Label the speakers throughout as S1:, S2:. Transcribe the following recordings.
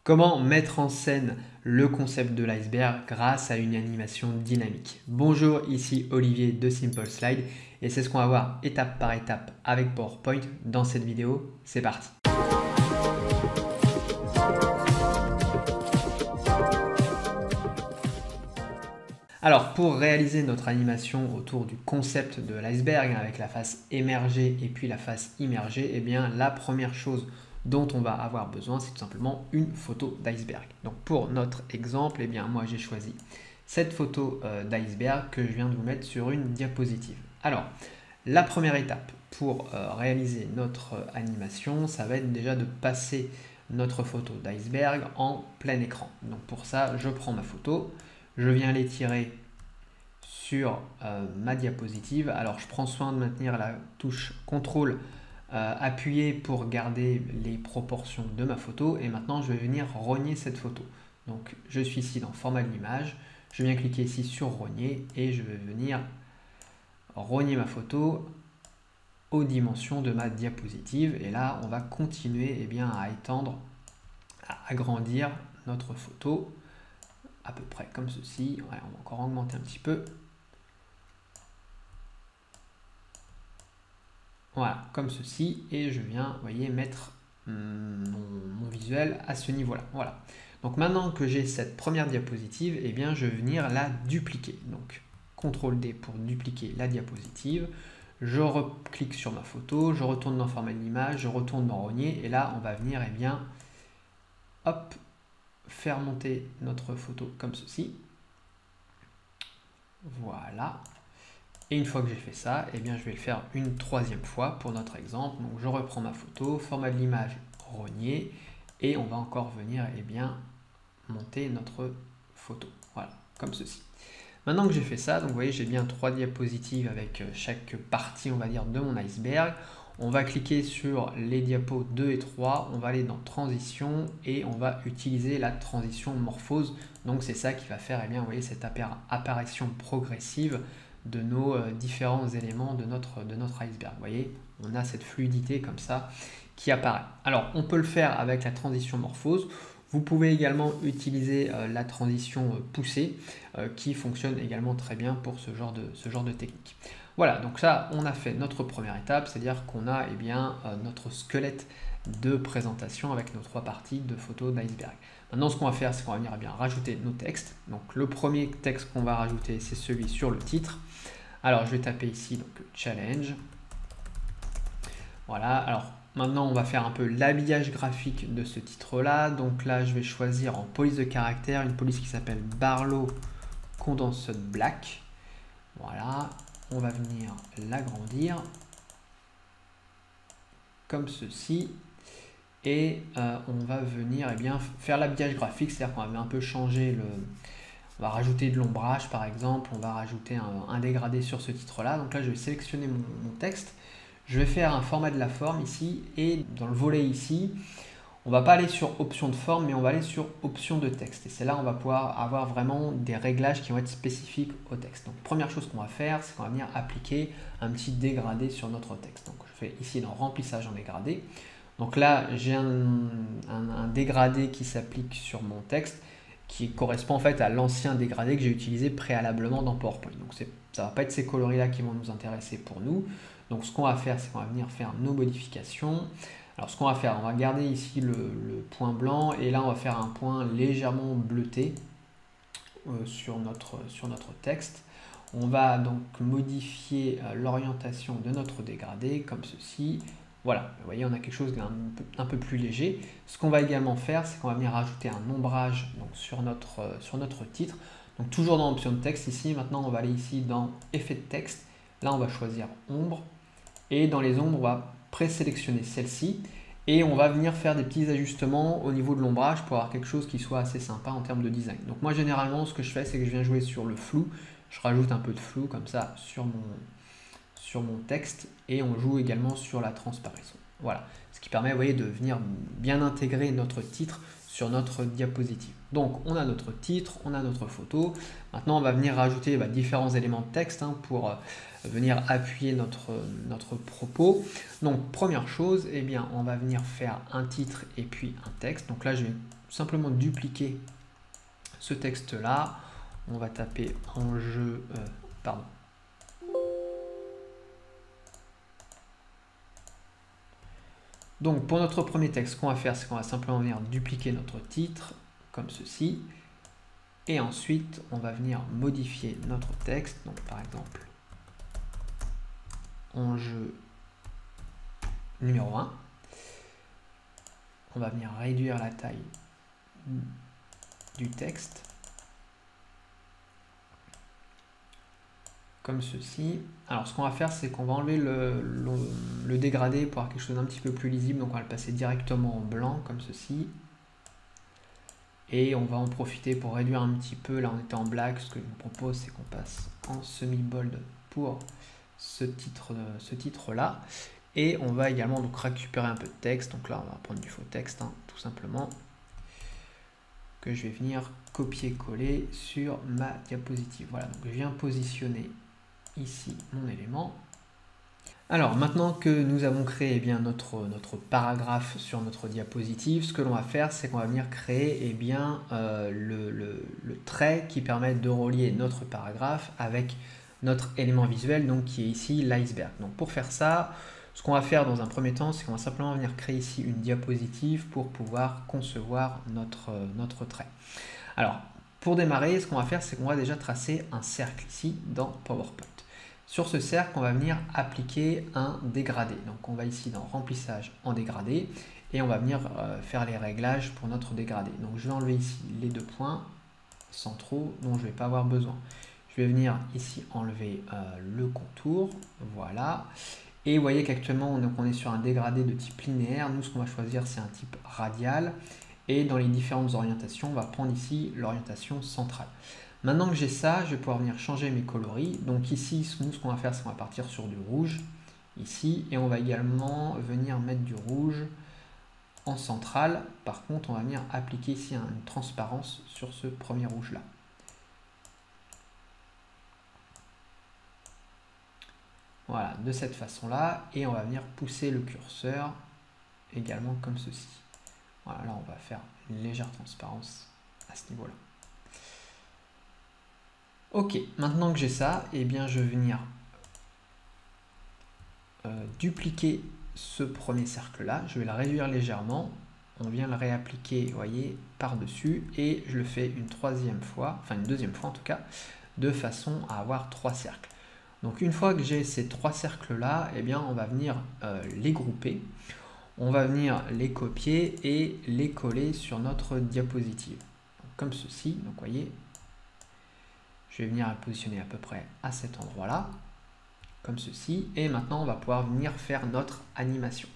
S1: Comment mettre en scène le concept de l'iceberg grâce à une animation dynamique? Bonjour, ici Olivier de Simple Slide et c'est ce qu'on va voir étape par étape avec PowerPoint dans cette vidéo. C'est parti! Alors pour réaliser notre animation autour du concept de l'iceberg avec la face émergée et puis la face immergée, eh bien la première chose dont on va avoir besoin, c'est tout simplement une photo d'iceberg. Donc pour notre exemple, eh bien moi j'ai choisi cette photo d'iceberg que je viens de vous mettre sur une diapositive. Alors la première étape pour réaliser notre animation, ça va être déjà de passer notre photo d'iceberg en plein écran. Donc pour ça, je prends ma photo, je viens l'étirer sur ma diapositive. Alors je prends soin de maintenir la touche CTRL appuyé pour garder les proportions de ma photo et maintenant je vais venir rogner cette photo. Donc je suis ici dans format de l'image, je viens cliquer ici sur rogner et je vais venir rogner ma photo aux dimensions de ma diapositive et là on va continuer à étendre, à agrandir notre photo à peu près comme ceci. Ouais, on va encore augmenter un petit peu. Voilà, comme ceci, et je viens, vous voyez, mettre mon visuel à ce niveau-là. Voilà. Donc maintenant que j'ai cette première diapositive, eh bien, je vais venir la dupliquer. Donc, CTRL D pour dupliquer la diapositive. Je reclique sur ma photo, je retourne dans format d'image, je retourne dans rogner, et là, on va venir, eh bien, hop, faire monter notre photo comme ceci. Voilà. Et une fois que j'ai fait ça, eh bien, je vais le faire une troisième fois pour notre exemple. Donc je reprends ma photo, format de l'image, rogner, et on va encore venir monter notre photo. Voilà, comme ceci. Maintenant que j'ai fait ça, donc vous voyez, j'ai bien 3 diapositives avec chaque partie, on va dire, de mon iceberg. On va cliquer sur les diapos 2 et 3, on va aller dans transition et on va utiliser la transition morphose. Donc c'est ça qui va faire, vous voyez, cette apparition progressive de nos différents éléments de notre iceberg. Vous voyez, on a cette fluidité comme ça qui apparaît. Alors, on peut le faire avec la transition morphose. Vous pouvez également utiliser la transition poussée qui fonctionne également très bien pour ce genre de technique. Voilà, donc ça, on a fait notre première étape, c'est-à-dire qu'on a notre squelette de présentation avec nos 3 parties de photos d'iceberg. Maintenant, ce qu'on va faire, c'est qu'on va venir rajouter nos textes. Donc, le premier texte qu'on va rajouter, c'est celui sur le titre. Alors, je vais taper ici donc challenge. Voilà. Alors, maintenant, on va faire un peu l'habillage graphique de ce titre-là. Donc là, je vais choisir en police de caractère une police qui s'appelle Barlow Condensed Black. Voilà. On va venir l'agrandir comme ceci. Et on va venir faire l'habillage graphique, c'est-à-dire qu'on va un peu changer on va rajouter de l'ombrage par exemple, on va rajouter un dégradé sur ce titre-là. Donc là, je vais sélectionner mon texte, je vais faire un format de la forme ici, et dans le volet ici, on ne va pas aller sur option de forme, mais on va aller sur option de texte. Et c'est là on va pouvoir avoir vraiment des réglages qui vont être spécifiques au texte. Donc première chose qu'on va faire, c'est qu'on va venir appliquer un petit dégradé sur notre texte. Donc je fais ici dans remplissage en dégradé. Donc là, j'ai un dégradé qui s'applique sur mon texte qui correspond en fait à l'ancien dégradé que j'ai utilisé préalablement dans PowerPoint. Donc ça ne va pas être ces coloris-là qui vont nous intéresser pour nous. Donc ce qu'on va faire, c'est qu'on va venir faire nos modifications. Alors ce qu'on va faire, on va garder ici le point blanc et là on va faire un point légèrement bleuté sur notre texte. On va donc modifier l'orientation de notre dégradé comme ceci. Voilà, vous voyez, on a quelque chose d'un peu plus léger. Ce qu'on va également faire, c'est qu'on va venir rajouter un ombrage donc, sur notre titre. Donc toujours dans option de texte ici, maintenant on va aller ici dans effet de texte. Là on va choisir ombre et dans les ombres on va présélectionner celle-ci et on va venir faire des petits ajustements au niveau de l'ombrage pour avoir quelque chose qui soit assez sympa en termes de design. Donc moi généralement ce que je fais, c'est que je viens jouer sur le flou. Je rajoute un peu de flou comme ça sur mon texte et on joue également sur la transparaison. Voilà, ce qui permet, vous voyez, de venir bien intégrer notre titre sur notre diapositive. Donc on a notre titre, on a notre photo. Maintenant on va venir rajouter différents éléments de texte pour venir appuyer notre propos. Donc première chose, eh bien, on va venir faire un titre et puis un texte. Donc là, je vais simplement dupliquer ce texte-là. On va taper enjeu, pardon. Donc pour notre premier texte, ce qu'on va faire, c'est qu'on va simplement venir dupliquer notre titre, comme ceci. Et ensuite, on va venir modifier notre texte. Donc par exemple, enjeu numéro 1. On va venir réduire la taille du texte. Comme ceci. Alors ce qu'on va faire, c'est qu'on va enlever le dégradé pour avoir quelque chose d'un petit peu plus lisible. Donc on va le passer directement en blanc, comme ceci. Et on va en profiter pour réduire un petit peu. Là on était en black. Ce que je vous propose, c'est qu'on passe en semi-bold pour ce titre-là. Et on va également donc récupérer un peu de texte. Donc là on va prendre du faux texte, hein, tout simplement. Que je vais venir copier-coller sur ma diapositive. Voilà, donc je viens positionner ici mon élément. Alors maintenant que nous avons créé bien notre paragraphe sur notre diapositive, ce que l'on va faire, c'est qu'on va venir créer bien, le trait qui permet de relier notre paragraphe avec notre élément visuel, donc qui est ici l'iceberg. Donc pour faire ça, ce qu'on va faire dans un premier temps, c'est qu'on va simplement venir créer ici une diapositive pour pouvoir concevoir notre trait. Alors pour démarrer, ce qu'on va faire, c'est qu'on va déjà tracer un cercle ici dans PowerPoint. Sur ce cercle, on va venir appliquer un dégradé. Donc on va ici dans remplissage en dégradé et on va venir faire les réglages pour notre dégradé. Donc je vais enlever ici les 2 points centraux dont je ne vais pas avoir besoin. Je vais venir ici enlever le contour, voilà. Et vous voyez qu'actuellement on est sur un dégradé de type linéaire. Nous, ce qu'on va choisir, c'est un type radial. Et dans les différentes orientations, on va prendre ici l'orientation centrale. Maintenant que j'ai ça, je vais pouvoir venir changer mes coloris. Donc ici, nous, ce qu'on va faire, c'est qu'on va partir sur du rouge, ici. Et on va également venir mettre du rouge en centrale. Par contre, on va venir appliquer ici une transparence sur ce premier rouge-là. Voilà, de cette façon-là. Et on va venir pousser le curseur également comme ceci. Voilà, là, on va faire une légère transparence à ce niveau-là. Ok, maintenant que j'ai ça, eh bien, je vais venir dupliquer ce premier cercle-là. Je vais le réduire légèrement. On vient le réappliquer, vous voyez, par-dessus. Et je le fais une deuxième fois en tout cas, de façon à avoir 3 cercles. Donc une fois que j'ai ces 3 cercles-là, eh bien, on va venir les grouper. On va venir les copier et les coller sur notre diapositive. Donc, comme ceci, donc vous voyez, je vais venir la positionner à peu près à cet endroit-là, comme ceci. Et maintenant, on va pouvoir venir faire notre animation.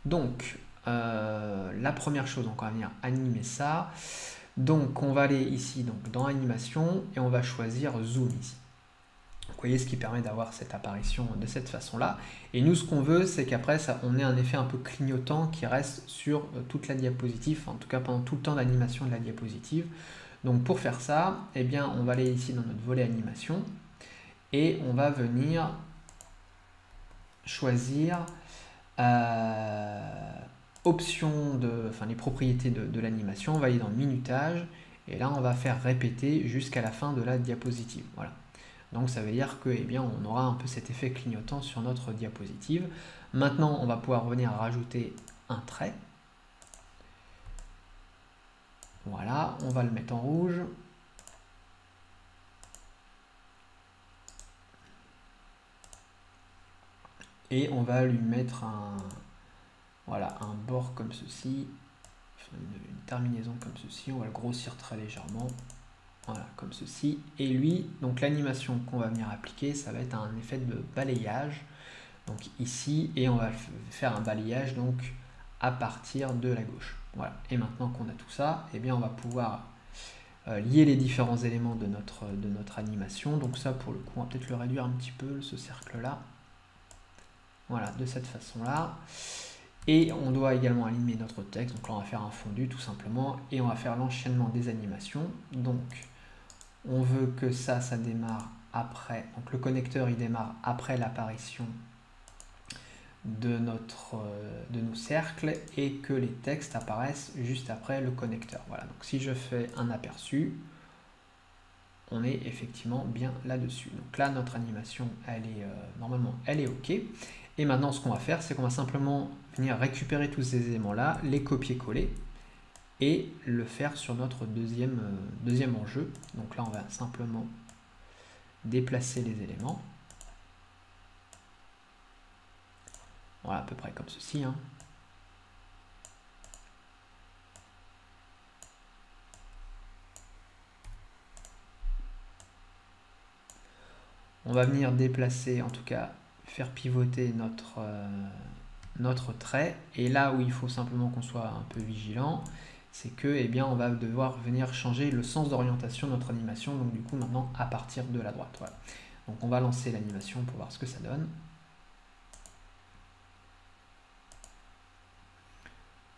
S1: Donc, la première chose, donc on va venir animer ça. Donc, on va aller ici donc, dans animation et on va choisir zoom ici. Vous voyez, ce qui permet d'avoir cette apparition de cette façon-là. Et nous, ce qu'on veut, c'est qu'après, on ait un effet un peu clignotant qui reste sur toute la diapositive, en tout cas pendant tout le temps d'animation de la diapositive. Donc pour faire ça, eh bien, on va aller ici dans notre volet animation et on va venir choisir option les propriétés de l'animation. On va aller dans minutage et là, on va faire répéter jusqu'à la fin de la diapositive. Voilà. Donc ça veut dire que, eh bien, on aura un peu cet effet clignotant sur notre diapositive. Maintenant, on va pouvoir venir rajouter un trait. Voilà, on va le mettre en rouge. Et on va lui mettre un bord comme ceci, une terminaison comme ceci. On va le grossir très légèrement. Voilà, comme ceci. Et lui, donc l'animation qu'on va venir appliquer, ça va être un effet de balayage. Donc ici, et on va faire un balayage donc à partir de la gauche. Voilà. Et maintenant qu'on a tout ça, eh bien on va pouvoir lier les différents éléments de notre animation. Donc ça, pour le coup, on va peut-être le réduire un petit peu, ce cercle-là. Voilà, de cette façon-là. Et on doit également aligner notre texte. Donc là, on va faire un fondu tout simplement. Et on va faire l'enchaînement des animations. Donc, on veut que ça démarre après, donc le connecteur il démarre après l'apparition de nos cercles et que les textes apparaissent juste après le connecteur. Voilà, donc si je fais un aperçu, on est effectivement bien là-dessus. Donc là, notre animation, elle est normalement, elle est OK. Et maintenant, ce qu'on va faire, c'est qu'on va simplement venir récupérer tous ces éléments-là, les copier-coller et le faire sur notre deuxième enjeu. Donc là, on va simplement déplacer les éléments. Voilà, à peu près comme ceci, hein. On va venir déplacer, en tout cas, faire pivoter notre trait. Et là où il faut simplement qu'on soit un peu vigilant, c'est que, eh bien, on va devoir venir changer le sens d'orientation de notre animation. Donc du coup, maintenant, à partir de la droite. Voilà. Donc on va lancer l'animation pour voir ce que ça donne.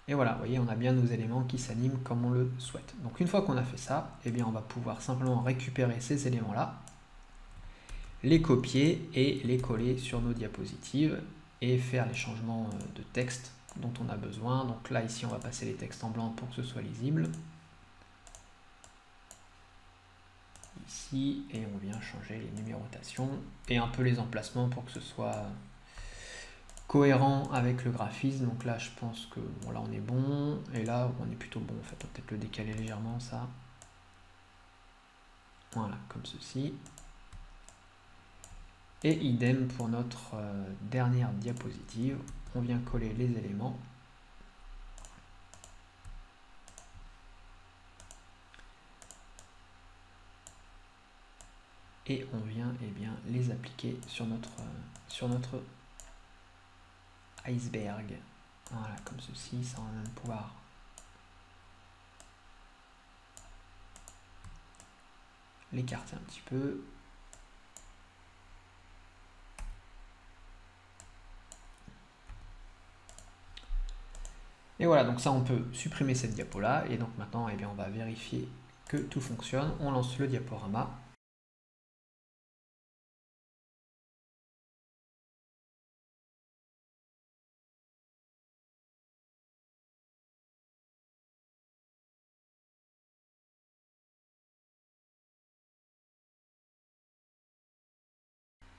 S1: Et voilà, vous voyez, on a bien nos éléments qui s'animent comme on le souhaite. Donc une fois qu'on a fait ça, eh bien, on va pouvoir simplement récupérer ces éléments-là, les copier et les coller sur nos diapositives et faire les changements de texte dont on a besoin. Donc là, ici, on va passer les textes en blanc pour que ce soit lisible. Ici, et on vient changer les numérotations et un peu les emplacements pour que ce soit cohérent avec le graphisme. Donc là, je pense que bon, là, on est bon. Et là, on est plutôt bon. En fait, on va peut-être le décaler légèrement, ça. Voilà, comme ceci. Et idem pour notre dernière diapositive, on vient coller les éléments. Et on vient bien, les appliquer sur notre iceberg. Voilà, comme ceci, ça on va même pouvoir l'écarter un petit peu. Et voilà, donc ça on peut supprimer cette diapo là, et donc maintenant eh bien, on va vérifier que tout fonctionne. On lance le diaporama.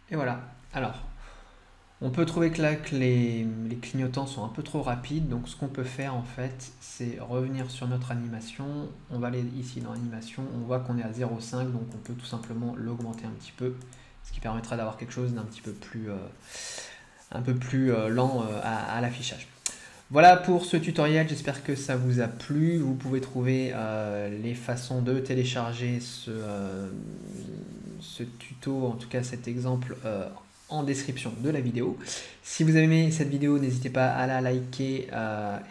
S1: Et voilà, alors on peut trouver que là que les clignotants sont un peu trop rapides, donc ce qu'on peut faire en fait, c'est revenir sur notre animation. On va aller ici dans l'animation, on voit qu'on est à 0,5, donc on peut tout simplement l'augmenter un petit peu, ce qui permettra d'avoir quelque chose d'un petit peu plus, lent à l'affichage. Voilà pour ce tutoriel, j'espère que ça vous a plu. Vous pouvez trouver les façons de télécharger ce tuto, en tout cas cet exemple en description de la vidéo. Si vous avez aimé cette vidéo, n'hésitez pas à la liker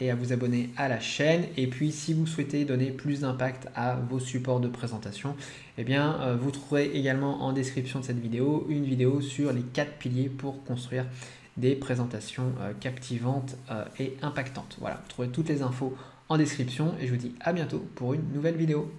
S1: et à vous abonner à la chaîne. Et puis si vous souhaitez donner plus d'impact à vos supports de présentation, eh bien, vous trouverez également en description de cette vidéo une vidéo sur les 4 piliers pour construire des présentations captivantes et impactantes. Voilà, vous trouverez toutes les infos en description et je vous dis à bientôt pour une nouvelle vidéo.